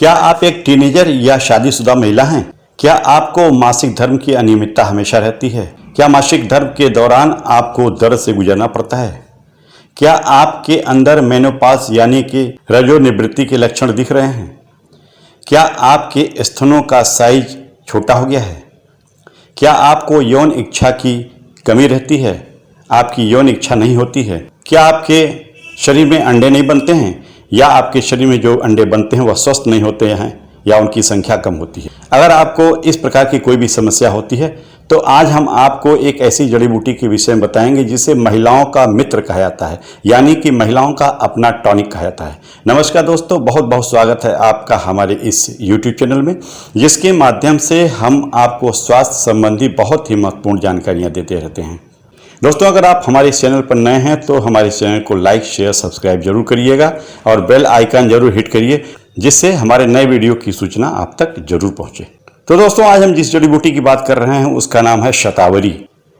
क्या आप एक टीनेजर या शादीशुदा महिला हैं? क्या आपको मासिक धर्म की अनियमितता हमेशा रहती है? क्या मासिक धर्म के दौरान आपको दर्द से गुजरना पड़ता है? क्या आपके अंदर मेनोपॉज यानी कि रजोनिवृत्ति के लक्षण दिख रहे हैं? क्या आपके स्तनों का साइज छोटा हो गया है? क्या आपको यौन इच्छा की कमी रहती है? आपकी यौन इच्छा नहीं होती है? क्या आपके शरीर में अंडे नहीं बनते हैं या आपके शरीर में जो अंडे बनते हैं वह स्वस्थ नहीं होते हैं या उनकी संख्या कम होती है? अगर आपको इस प्रकार की कोई भी समस्या होती है तो आज हम आपको एक ऐसी जड़ी बूटी के विषय में बताएंगे जिसे महिलाओं का मित्र कहा जाता है, यानी कि महिलाओं का अपना टॉनिक कहा जाता है। नमस्कार दोस्तों, बहुत बहुत स्वागत है आपका हमारे इस YouTube चैनल में, जिसके माध्यम से हम आपको स्वास्थ्य संबंधी बहुत ही महत्वपूर्ण जानकारियाँ देते रहते हैं। दोस्तों, अगर आप हमारे इस चैनल पर नए हैं तो हमारे चैनल को लाइक शेयर सब्सक्राइब जरूर करिएगा और बेल आइकन जरूर हिट करिए, जिससे हमारे नए वीडियो की सूचना आप तक जरूर पहुंचे। तो दोस्तों, आज हम जिस जड़ी बूटी की बात कर रहे हैं उसका नाम है शतावरी।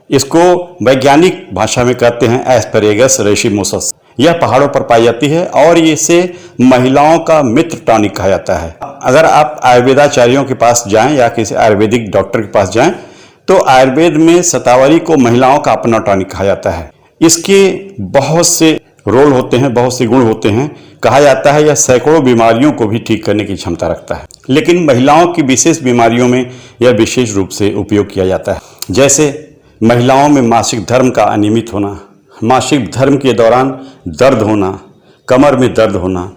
इसको वैज्ञानिक भाषा में कहते हैं एस्परेगस रेशिमोसस। यह पहाड़ों पर पाई जाती है और इसे महिलाओं का मित्र टॉनिक कहा जाता है। अगर आप आयुर्वेदाचार्यों के पास जाएं या किसी आयुर्वेदिक डॉक्टर के पास जाएं तो आयुर्वेद में शतावरी को महिलाओं का अपना टॉनिक कहा जाता है। इसके बहुत से रोल होते हैं, बहुत से गुण होते हैं। कहा जाता है यह सैकड़ों बीमारियों को भी ठीक करने की क्षमता रखता है, लेकिन महिलाओं की विशेष बीमारियों में यह विशेष रूप से उपयोग किया जाता है। जैसे महिलाओं में मासिक धर्म का अनियमित होना, मासिक धर्म के दौरान दर्द होना, कमर में दर्द होना,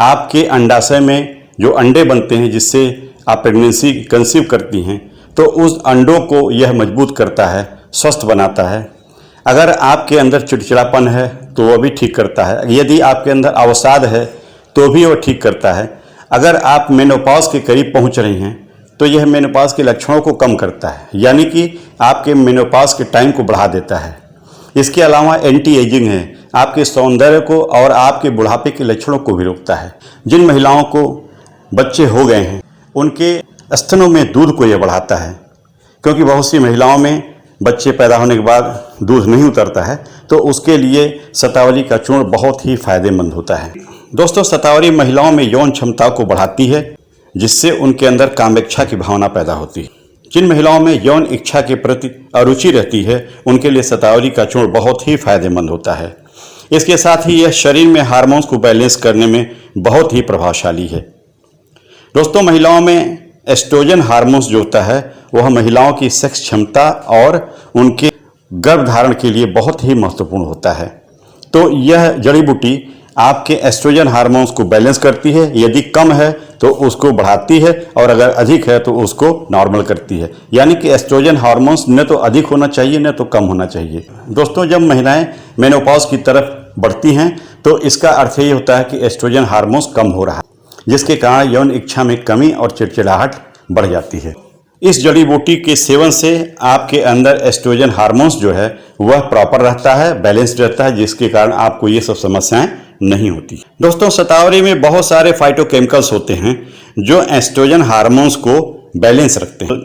आपके अंडाशय में जो अंडे बनते हैं जिससे आप प्रेगनेंसी कंसीव करती हैं तो उस अंडों को यह मजबूत करता है, स्वस्थ बनाता है। अगर आपके अंदर चिड़चिड़ापन है तो वह भी ठीक करता है। यदि आपके अंदर अवसाद है तो भी वह ठीक करता है। अगर आप मेनोपॉज के करीब पहुंच रही हैं तो यह मेनोपॉज के लक्षणों को कम करता है, यानी कि आपके मेनोपॉज के टाइम को बढ़ा देता है। इसके अलावा एंटी एजिंग है, आपके सौंदर्य को और आपके बुढ़ापे के लक्षणों को भी रोकता है। जिन महिलाओं को बच्चे हो गए हैं उनके स्तनों में दूध को यह बढ़ाता है, क्योंकि बहुत सी महिलाओं में बच्चे पैदा होने के बाद दूध नहीं उतरता है, तो उसके लिए शतावरी का चूर्ण बहुत ही फायदेमंद होता है। दोस्तों, शतावरी महिलाओं में यौन क्षमता को बढ़ाती है, जिससे उनके अंदर कामेच्छा की भावना पैदा होती है। जिन महिलाओं में यौन इच्छा के प्रति अरुचि रहती है उनके लिए शतावरी का चूर्ण बहुत ही फायदेमंद होता है। इसके साथ ही यह शरीर में हार्मोन्स को बैलेंस करने में बहुत ही प्रभावशाली है। दोस्तों, महिलाओं में एस्ट्रोजन हार्मोन्स जो होता है वह महिलाओं की सेक्स क्षमता और उनके गर्भधारण के लिए बहुत ही महत्वपूर्ण होता है। तो यह जड़ी बूटी आपके एस्ट्रोजन हार्मोन्स को बैलेंस करती है। यदि कम है तो उसको बढ़ाती है और अगर अधिक है तो उसको नॉर्मल करती है, यानी कि एस्ट्रोजन हार्मोन्स न तो अधिक होना चाहिए न तो कम होना चाहिए। दोस्तों, जब महिलाएं मेनोपॉज की तरफ बढ़ती हैं तो इसका अर्थ ये होता है कि एस्ट्रोजन हार्मोन्स कम हो रहा है, जिसके कारण यौन इच्छा में कमी और चिड़चिड़ाहट बढ़ जाती है। इस जड़ी बूटी के सेवन से आपके अंदर एस्ट्रोजन हार्मोन्स जो है वह प्रॉपर रहता है, बैलेंस्ड रहता है, जिसके कारण आपको ये सब समस्याएं नहीं होती। दोस्तों, शतावरी में बहुत सारे फाइटोकेमिकल्स होते हैं जो एस्ट्रोजन हार्मोन्स को बैलेंस रखते हैं।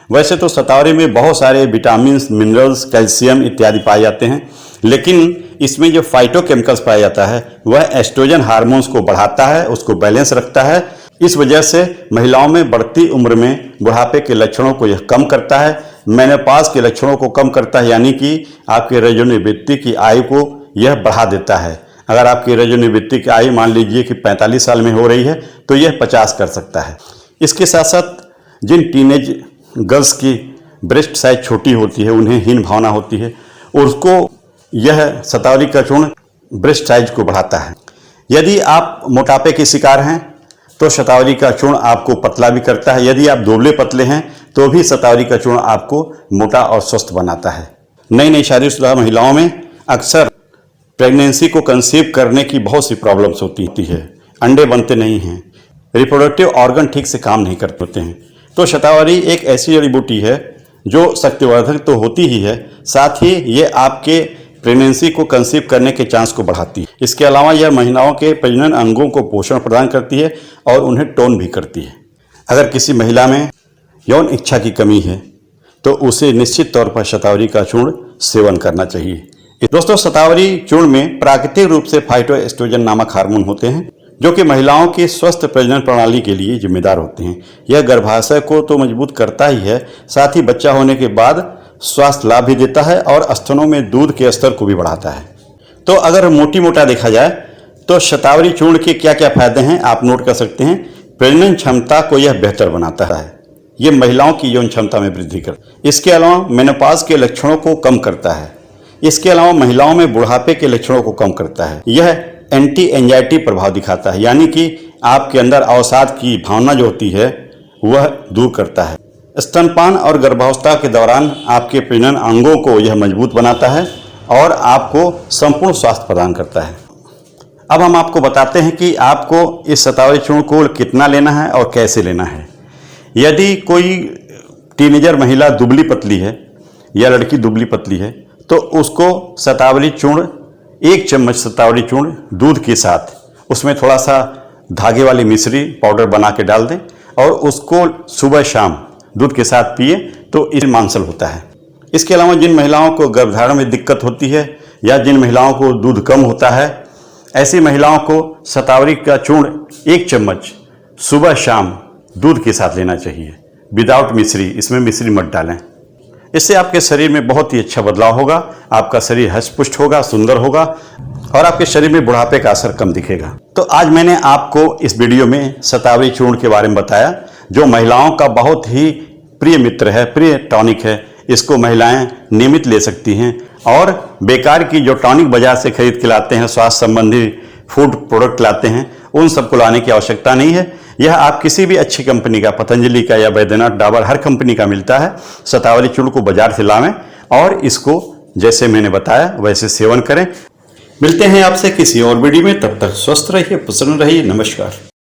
वैसे तो शतावरी में बहुत सारे विटामिन, मिनरल्स, कैल्शियम इत्यादि पाए जाते हैं, लेकिन इसमें जो फाइटोकेमिकल्स पाया जाता है वह एस्ट्रोजन हार्मोन्स को बढ़ाता है, उसको बैलेंस रखता है। इस वजह से महिलाओं में बढ़ती उम्र में बुढ़ापे के लक्षणों को यह कम करता है, मेनोपॉज के लक्षणों को कम करता है, यानी कि आपके रजोनिवृत्ति की आयु को यह बढ़ा देता है। अगर आपकी रजोनिवृत्ति की आयु मान लीजिए कि 45 साल में हो रही है तो यह 50 कर सकता है। इसके साथ साथ जिन टीनेज गर्ल्स की ब्रेस्ट साइज छोटी होती है, उन्हें हीन भावना होती है, उसको यह शतावरी का चूर्ण ब्रेस्ट साइज को बढ़ाता है। यदि आप मोटापे के शिकार हैं तो शतावरी का चूर्ण आपको पतला भी करता है। यदि आप दुबले पतले हैं तो भी शतावरी का चूर्ण आपको मोटा और स्वस्थ बनाता है। नई नई शादीशुदा महिलाओं में अक्सर प्रेगनेंसी को कंसीव करने की बहुत सी प्रॉब्लम्स होती है, अंडे बनते नहीं हैं, रिप्रोडक्टिव ऑर्गन ठीक से काम नहीं कर पाते हैं। तो शतावरी एक ऐसी जड़ी बूटी है जो शक्तिवर्धक तो होती ही है, साथ ही ये आपके प्रेगनेंसी को कंसीव करने के चांस को बढ़ाती है। इसके अलावा यह महिलाओं के प्रजनन अंगों को पोषण प्रदान करती है और उन्हें टोन भी करती है। अगर किसी महिला में यौन इच्छा की कमी है तो उसे निश्चित तौर पर शतावरी का चूर्ण सेवन करना चाहिए। दोस्तों, शतावरी चूर्ण में प्राकृतिक रूप से फाइटोएस्ट्रोजन नामक हार्मोन होते हैं जो कि महिलाओं की स्वस्थ प्रजनन प्रणाली के लिए जिम्मेदार होते हैं। यह गर्भाशय को तो मजबूत करता ही है, साथ ही बच्चा होने के बाद स्वास्थ्य लाभ भी देता है और स्तनों में दूध के स्तर को भी बढ़ाता है। तो अगर मोटी मोटा देखा जाए तो शतावरी चूर्ण के क्या क्या फायदे हैं आप नोट कर सकते हैं। प्रजनन क्षमता को यह बेहतर बनाता है, यह महिलाओं की यौन क्षमता में वृद्धि करता है। इसके अलावा मेनोपॉज के लक्षणों को कम करता है। इसके अलावा महिलाओं में बुढ़ापे के लक्षणों को कम करता है। यह एंटी एंजाइटी प्रभाव दिखाता है, यानी कि आपके अंदर अवसाद की भावना जो होती है वह दूर करता है। स्तनपान और गर्भावस्था के दौरान आपके प्रजनन अंगों को यह मजबूत बनाता है और आपको संपूर्ण स्वास्थ्य प्रदान करता है। अब हम आपको बताते हैं कि आपको इस शतावरी चूर्ण को कितना लेना है और कैसे लेना है। यदि कोई टीनेजर महिला दुबली पतली है या लड़की दुबली पतली है तो उसको शतावरी चूर्ण 1 चम्मच शतावरी चूर्ण दूध के साथ उसमें थोड़ा सा धागे वाली मिश्री पाउडर बना के डाल दें और उसको सुबह शाम दूध के साथ पिए तो इस मांसल होता है। इसके अलावा जिन महिलाओं को गर्भधारण में दिक्कत होती है या जिन महिलाओं को दूध कम होता है, ऐसी महिलाओं को शतावरी का चूर्ण 1 चम्मच सुबह शाम दूध के साथ लेना चाहिए, विदाउट मिश्री। इसमें मिश्री मत डालें। इससे आपके शरीर में बहुत ही अच्छा बदलाव होगा, आपका शरीर हष्ट-पुष्ट होगा, सुंदर होगा और आपके शरीर में बुढ़ापे का असर कम दिखेगा। तो आज मैंने आपको इस वीडियो में शतावरी चूर्ण के बारे में बताया, जो महिलाओं का बहुत ही प्रिय मित्र है, प्रिय टॉनिक है। इसको महिलाएं नियमित ले सकती हैं और बेकार की जो टॉनिक बाजार से खरीद के लाते हैं, स्वास्थ्य संबंधी फूड प्रोडक्ट लाते हैं, उन सबको लाने की आवश्यकता नहीं है। यह आप किसी भी अच्छी कंपनी का, पतंजलि का या बैद्यनाथ, डाबर, हर कंपनी का मिलता है। शतावरी चूर्ण को बाजार से लावें और इसको जैसे मैंने बताया वैसे सेवन करें। मिलते हैं आपसे किसी और वीडियो में, तब तक स्वस्थ रहिए, प्रसन्न रहिए। नमस्कार।